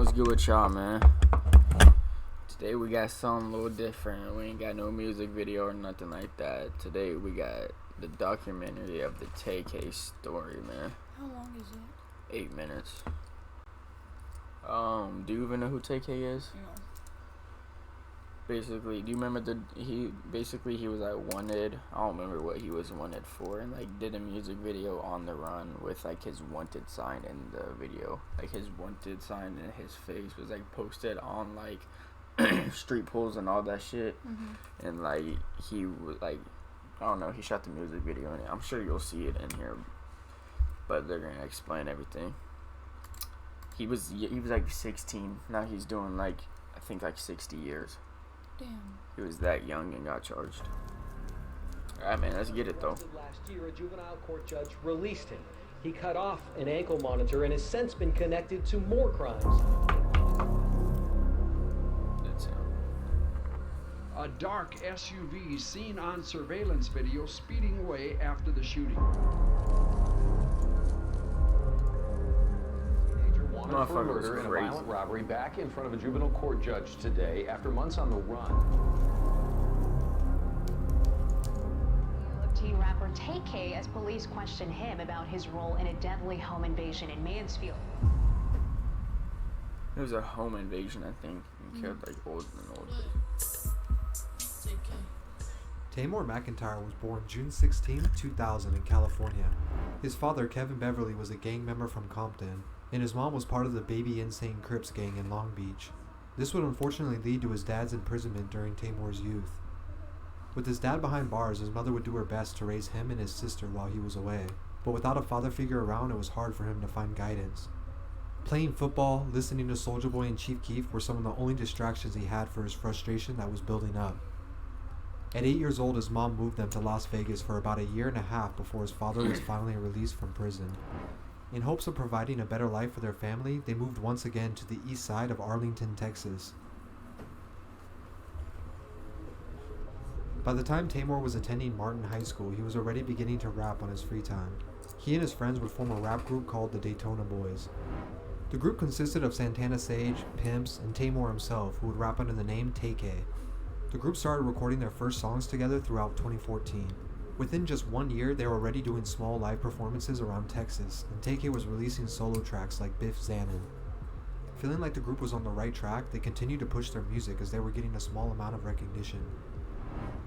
What's good with y'all, man? Today we got something a little different. We ain't got no music video or nothing like that. Today we got the documentary of the TK story, man. How long is it? 8 minutes. Do you even know who TK is? No. Basically, do you remember he was like wanted. I don't remember what he was wanted for, and like did a music video on the run with like his wanted sign in the video. Like his wanted sign and his face was like posted on like street pools and all that shit. Mm-hmm. And like he was like, I don't know, he shot the music video in it. I'm sure you'll see it in here, but they're gonna explain everything. He was like 16. Now he's doing like I think like 60 years. Damn. He was that young and got charged. Alright, man, let's get it though. Last year, a juvenile court judge released him. He cut off an ankle monitor and has since been connected to more crimes. That's him. A dark SUV seen on surveillance video speeding away after the shooting. Wanted for murder and a violent robbery back in front of a juvenile court judge today after months on the run. Teen rapper TK as police question him about his role in a deadly home invasion in Mansfield. It was a home invasion, I think. He killed like old. Tamor McIntyre was born June 16, 2000 in California. His father, Kevin Beverly, was a gang member from Compton, and his mom was part of the Baby Insane Crips gang in Long Beach. This would unfortunately lead to his dad's imprisonment during Tamor's youth. With his dad behind bars, his mother would do her best to raise him and his sister while he was away, but without a father figure around, it was hard for him to find guidance. Playing football, listening to Soulja Boy and Chief Keef were some of the only distractions he had for his frustration that was building up. At 8 years old, his mom moved them to Las Vegas for about a year and a half before his father was finally released from prison. In hopes of providing a better life for their family, they moved once again to the east side of Arlington, Texas. By the time Tamor was attending Martin High School, he was already beginning to rap on his free time. He and his friends would form a rap group called the Daytona Boys. The group consisted of Santana Sage, Pimps, and Tamor himself, who would rap under the name TK. The group started recording their first songs together throughout 2014. Within just 1 year, they were already doing small live performances around Texas, and TK was releasing solo tracks like Biff Zanin. Feeling like the group was on the right track, they continued to push their music as they were getting a small amount of recognition.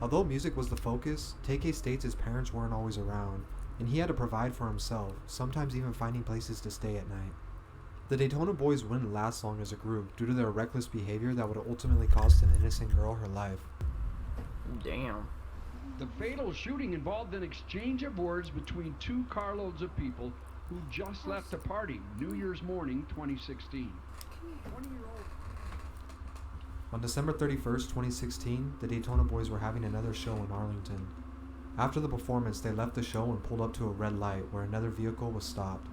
Although music was the focus, TK states his parents weren't always around, and he had to provide for himself, sometimes even finding places to stay at night. The Daytona Boys wouldn't last long as a group due to their reckless behavior that would ultimately cost an innocent girl her life. Damn. The fatal shooting involved an exchange of words between two carloads of people who just left a party New Year's morning 2016. 20-year-old. On December 31st, 2016, the Daytona Boys were having another show in Arlington. After the performance, they left the show and pulled up to a red light where another vehicle was stopped.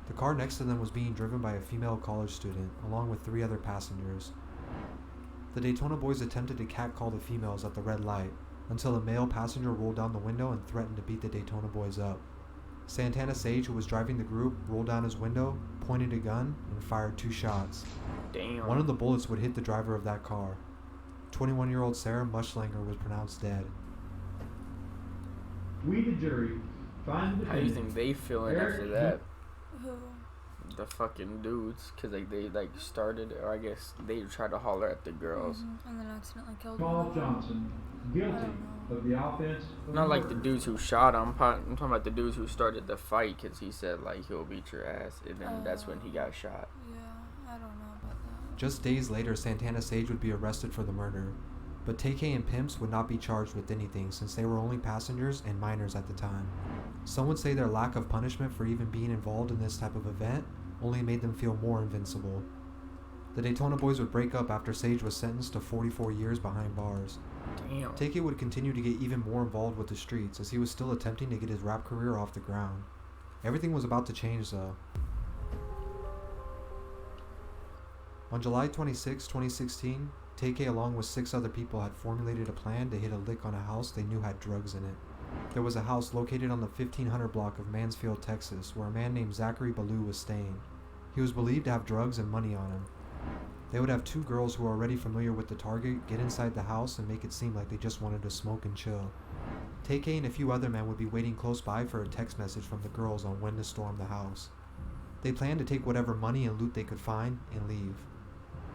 The car next to them was being driven by a female college student, along with 3 other passengers. The Daytona Boys attempted to catcall the females at the red light, until a male passenger rolled down the window and threatened to beat the Daytona Boys up. Santana Sage, who was driving the group, rolled down his window, pointed a gun, and fired 2 shots. Damn. One of the bullets would hit the driver of that car. 21-year-old Sarah Muschlanger was pronounced dead. We, the jury, find the How do you defendant. think they feeling after that? Who? The fucking dudes, cause like they like started, or I guess they tried to holler at the girls. Mm-hmm. And then accidentally killed Paul one. Johnson, guilty of the offense of Not like the murder. dudes who shot him. I'm talking about the dudes who started the fight, cause he said like he'll beat your ass, and then that's when he got shot. Yeah, I don't know about that. Just days later, Santana Sage would be arrested for the murder, but TK and Pimps would not be charged with anything since they were only passengers and minors at the time. Some would say their lack of punishment for even being involved in this type of event only made them feel more invincible. The Daytona Boys would break up after Sage was sentenced to 44 years behind bars. Damn. TK would continue to get even more involved with the streets as he was still attempting to get his rap career off the ground. Everything was about to change though. On July 26, 2016, TK along with 6 other people had formulated a plan to hit a lick on a house they knew had drugs in it. There was a house located on the 1500 block of Mansfield, Texas, where a man named Zachary Ballou was staying. He was believed to have drugs and money on him. They would have two girls who are already familiar with the target get inside the house and make it seem like they just wanted to smoke and chill. TK and a few other men would be waiting close by for a text message from the girls on when to storm the house. They planned to take whatever money and loot they could find and leave.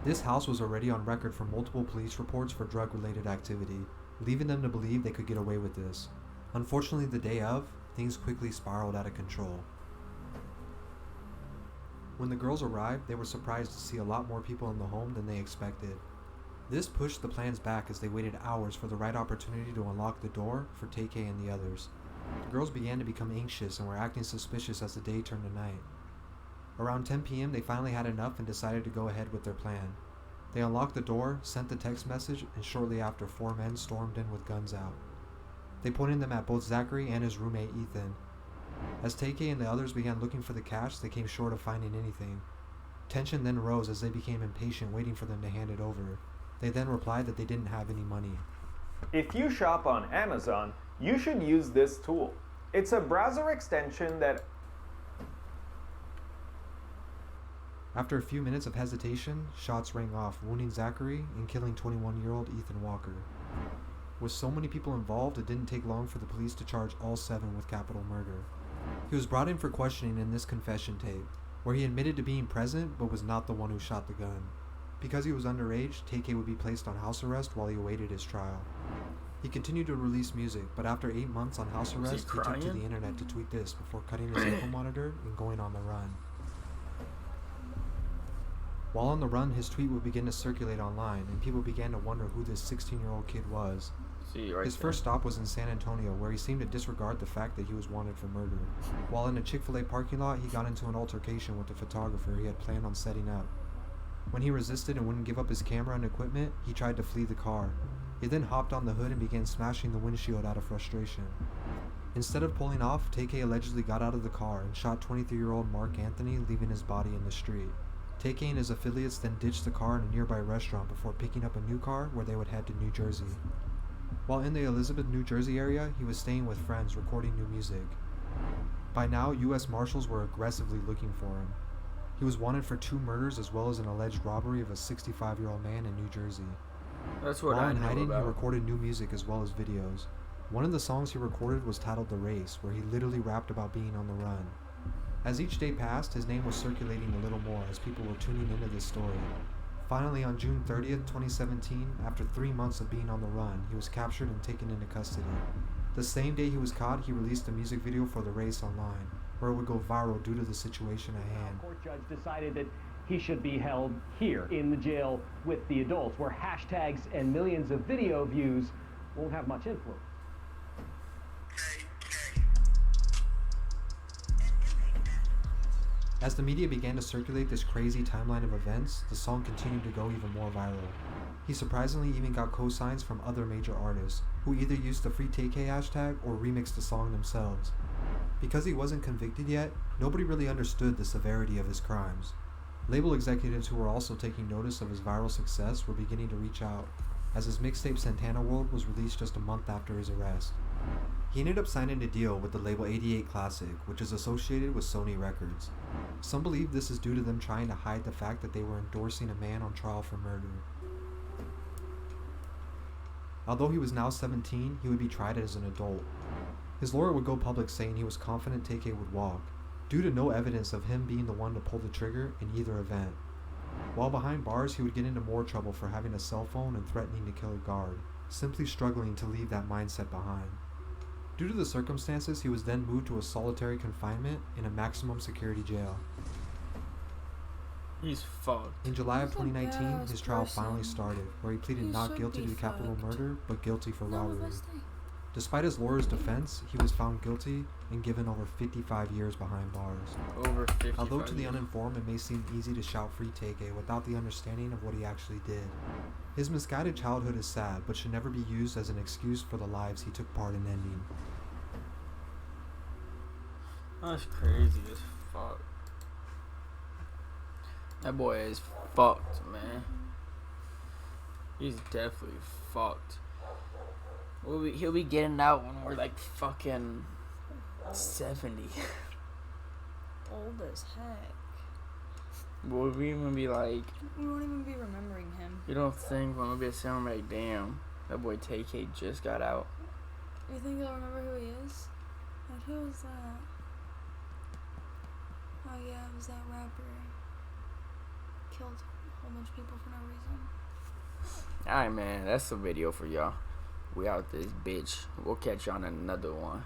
This house was already on record for multiple police reports for drug-related activity, leaving them to believe they could get away with this. Unfortunately, the day of, things quickly spiraled out of control. When the girls arrived, they were surprised to see a lot more people in the home than they expected. This pushed the plans back as they waited hours for the right opportunity to unlock the door for TK and the others. The girls began to become anxious and were acting suspicious as the day turned to night. Around 10 p.m. they finally had enough and decided to go ahead with their plan. They unlocked the door, sent the text message, and shortly after 4 men stormed in with guns out. They pointed them at both Zachary and his roommate Ethan. As TK and the others began looking for the cash, they came short of finding anything. Tension then rose as they became impatient, waiting for them to hand it over. They then replied that they didn't have any money. If you shop on Amazon, you should use this tool. It's a browser extension that... After a few minutes of hesitation, shots rang off, wounding Zachary and killing 21-year-old Ethan Walker. With so many people involved, it didn't take long for the police to charge all 7 with capital murder. He was brought in for questioning in this confession tape, where he admitted to being present but was not the one who shot the gun. Because he was underage, TK would be placed on house arrest while he awaited his trial. He continued to release music, but after 8 months on house arrest, he took to the internet to tweet this before cutting his ankle monitor and going on the run. While on the run, his tweet would begin to circulate online, and people began to wonder who this 16-year-old kid was. His first stop was in San Antonio, where he seemed to disregard the fact that he was wanted for murder. While in a Chick-fil-A parking lot, he got into an altercation with the photographer he had planned on setting up. When he resisted and wouldn't give up his camera and equipment, he tried to flee the car. He then hopped on the hood and began smashing the windshield out of frustration. Instead of pulling off, TK allegedly got out of the car and shot 23-year-old Mark Anthony, leaving his body in the street. TK and his affiliates then ditched the car in a nearby restaurant before picking up a new car where they would head to New Jersey. While in the Elizabeth, New Jersey area, he was staying with friends recording new music. By now, U.S. Marshals were aggressively looking for him. He was wanted for 2 murders as well as an alleged robbery of a 65-year-old man in New Jersey. That's what While I in know hiding, about. he recorded new music as well as videos. One of the songs he recorded was titled The Race, where he literally rapped about being on the run. As each day passed, his name was circulating a little more as people were tuning into this story. Finally, on June 30th, 2017, after 3 months of being on the run, he was captured and taken into custody. The same day he was caught, he released a music video for The Race online, where it would go viral due to the situation at hand. The court judge decided that he should be held here in the jail with the adults, where hashtags and millions of video views won't have much influence. As the media began to circulate this crazy timeline of events, the song continued to go even more viral. He surprisingly even got cosigns from other major artists, who either used the FreeTK hashtag or remixed the song themselves. Because he wasn't convicted yet, nobody really understood the severity of his crimes. Label executives who were also taking notice of his viral success were beginning to reach out, as his mixtape Santana World was released just a month after his arrest. He ended up signing a deal with the label 88 Classic, which is associated with Sony Records. Some believe this is due to them trying to hide the fact that they were endorsing a man on trial for murder. Although he was now 17, he would be tried as an adult. His lawyer would go public saying he was confident TK would walk, due to no evidence of him being the one to pull the trigger in either event. While behind bars, he would get into more trouble for having a cell phone and threatening to kill a guard, simply struggling to leave that mindset behind. Due to the circumstances, he was then moved to a solitary confinement in a maximum security jail. He's fucked. In July of He's a 2019, badass his trial person. finally started, where he pleaded He not should guilty be to capital fucked. murder, but guilty for No, robbery. let's stay. Despite his lawyer's defense, he was found guilty and given over 55 years behind bars. Over 50. Although to the uninformed it may seem easy to shout free TK without the understanding of what he actually did. His misguided childhood is sad, but should never be used as an excuse for the lives he took part in ending. That's crazy as fuck. That boy is fucked, man. He's definitely fucked. He'll be getting out when we're like fucking 70. Old as heck. Will we even be like, We won't even be remembering him. you don't think when we'll be saying like, damn, that boy TK just got out? You think they'll remember who he is? Like, who was that? Oh yeah, it was that rapper. Killed a whole bunch of people for no reason. Alright, man, that's the video for y'all. We out this bitch. We'll catch you on another one.